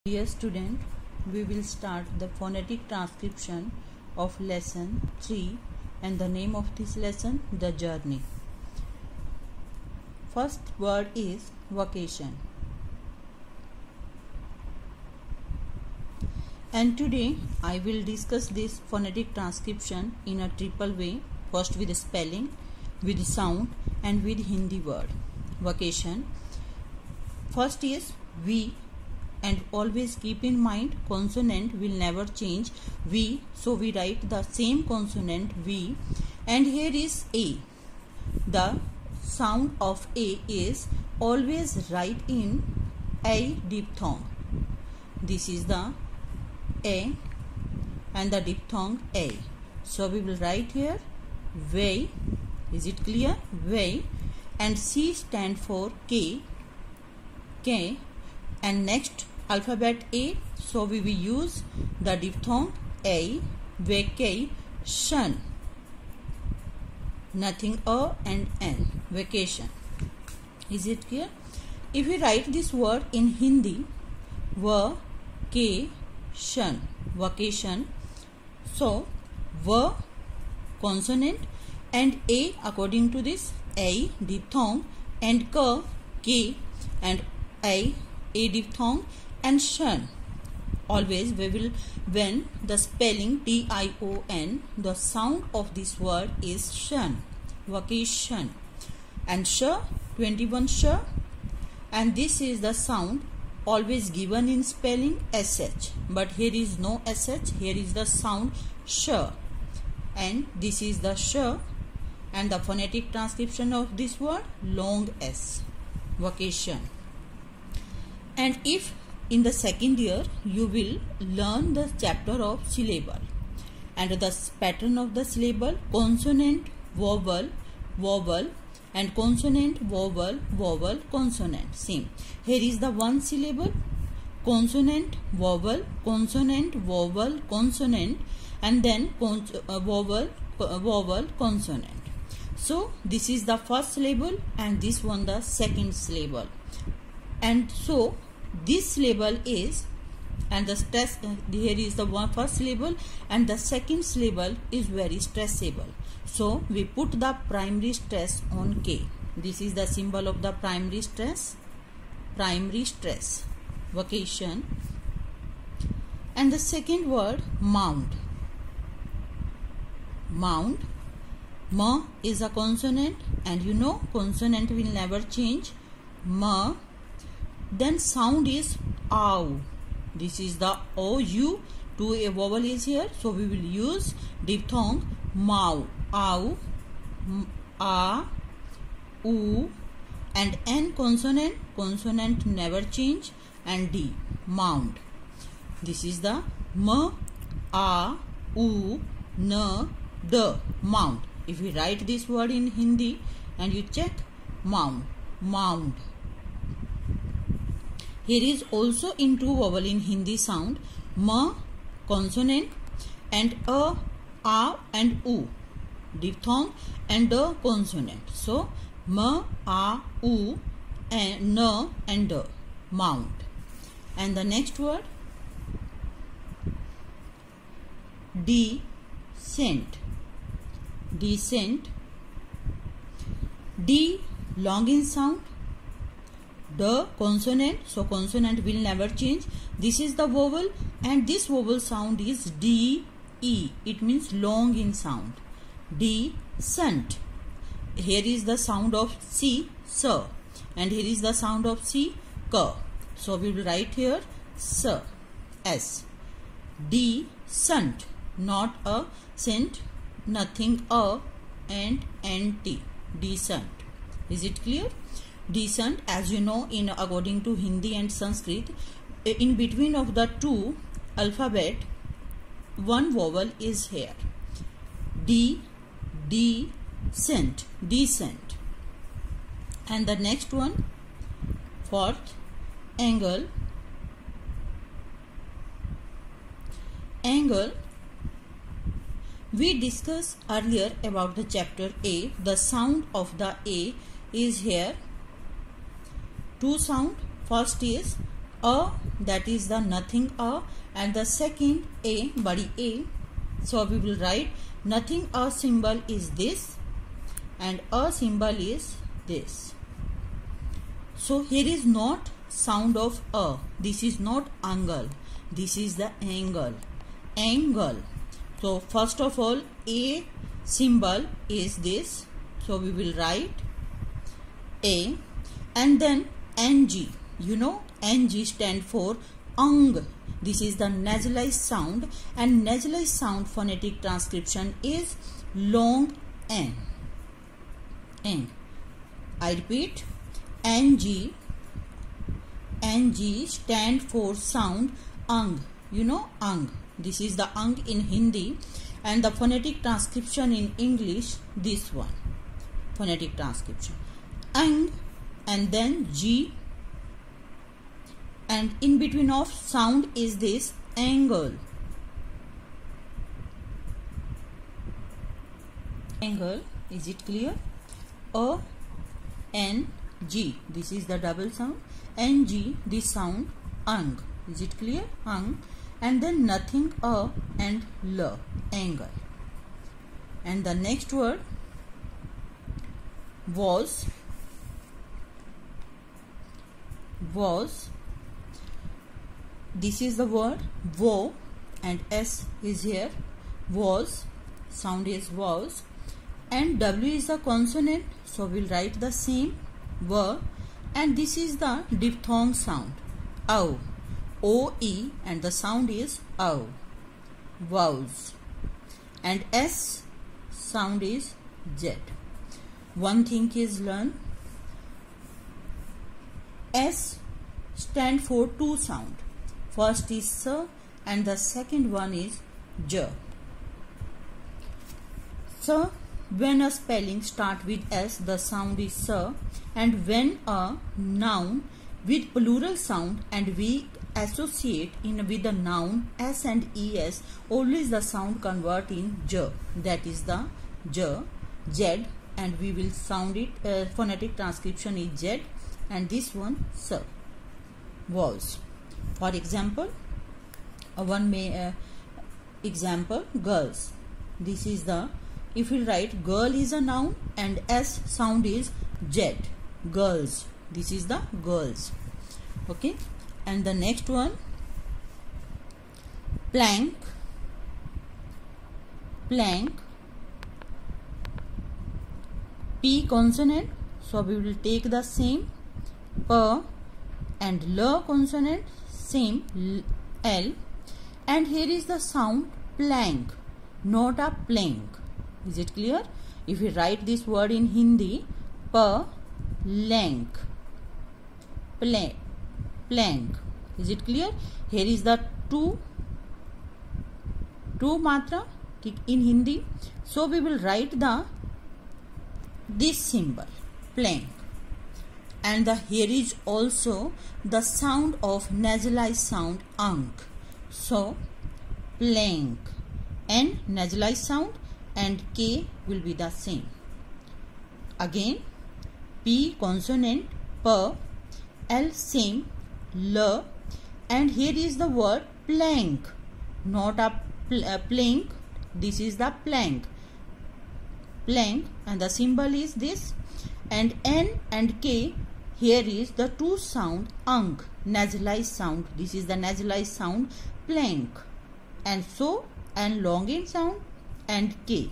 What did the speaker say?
Dear student, we will start the phonetic transcription of lesson 3 and the name of this lesson, The Journey. First word is vacation. And today I will discuss this phonetic transcription in a triple way. First with spelling, with sound and with Hindi word. Vacation. First is V. And always keep in mind consonant will never change V, so we write the same consonant V. And here is A. The sound of A is always right in A diphthong. This is the A and the diphthong A. So we will write here way. Is it clear? Way. And C stand for K. K. And next alphabet A, so we will use the diphthong A, vacation, nothing A and N, vacation. Is it clear? If we write this word in Hindi, vacation, vacation, so V consonant and A according to this A diphthong and K and A diphthong and shun. Always we will, when the spelling Tion, the sound of this word is shun, vacation. And sh, 21 sh, and this is the sound always given in spelling sh, but here is no sh, here is the sound sh, and this is the sh, and the phonetic transcription of this word long s, vacation. And if in the second year you will learn the chapter of syllable and the pattern of the syllable, consonant, vowel, vowel, and consonant, vowel, vowel, consonant. Same. Here is the one syllable, consonant, vowel, consonant, and then vowel, vowel, consonant. So this is the first syllable and this one the second syllable. And so this syllable is, and the stress, here is the one first syllable and the second syllable is very stressable. So we put the primary stress on K. This is the symbol of the primary stress, vacation. And the second word, mound. Mound. Ma is a consonant and you know consonant will never change. Ma. Then sound is ow. This is the OU. To a vowel is here, so we will use diphthong mau, ow, a, u, and N consonant never change, and D, mound. This is the m, a, u, n, d, mound. If we write this word in Hindi and you check mound, mound. Here is also in two vowel in Hindi sound, ma consonant and a and u, diphthong and the consonant. So ma, a, u, and n and d, mound. And the next word, descent. Descent. D long in sound. The consonant, so consonant will never change. This is the vowel and this vowel sound is D, E. It means long in sound. Descent. Here is the sound of C, S, and here is the sound of C, K. So we will write here S, S. Descent, not a scent, nothing a and NT. Descent. Is it clear? Descent, as you know, in according to Hindi and Sanskrit, in between of the two alphabet, one vowel is here. Descent, descent. And the next one, fourth, angle. Angle. We discussed earlier about the chapter A. The sound of the A is here. Two sound. First is A, that is the nothing A, and the second A, body A. So we will write nothing A symbol is this and A symbol is this. So here is not sound of A. This is not angle. This is the angle. Angle. So first of all, A symbol is this. So we will write A, and then NG. You know, NG stand for ang. This is the nasalized sound, and nasalized sound phonetic transcription is long N. N. I repeat, NG. NG stand for sound ang. You know, ang. This is the ang in Hindi, and the phonetic transcription in English, this one. Phonetic transcription. Ang, and then G, and in between of sound is this angle. Angle, is it clear? A, N, G, this is the double sound. N, G, this sound ang. Is it clear? Ang. And then nothing A and L, angle. And the next word was. This is the word wo, and S is here. Was, sound is was, and W is the consonant, so we'll write the same W, and this is the diphthong sound ow, OE, and the sound is ow, vowels, and S sound is Z. One thing is learn, S stand for two sound. First is S and the second one is J. So when a spelling start with S, the sound is S, and when a noun with plural sound and we associate with the noun S and ES, always the sound convert in J. That is the J, Z, and we will sound it, phonetic transcription is Z, and this one S. Was. For example, one may example girls. This is the, if we write girl is a noun and S sound is Z, girls. This is the girls. Okay, and the next one plank. Plank. P consonant, so we will take the same P, and L consonant, same L, and here is the sound plank, not a plank. Is it clear? If we write this word in Hindi, plank, plank. Is it clear? Here is the two matra in Hindi, so we will write this symbol plank. And here is also the sound of nasalized sound ang. So plank, N nasalized sound and K will be the same. Again P consonant, P, L same, L, and here is the word plank, not a plank. This is the plank. Plank, and the symbol is this, and N and K, here is the two sound ang, nasalized sound. This is the nasalized sound plank, and so and long end sound and K.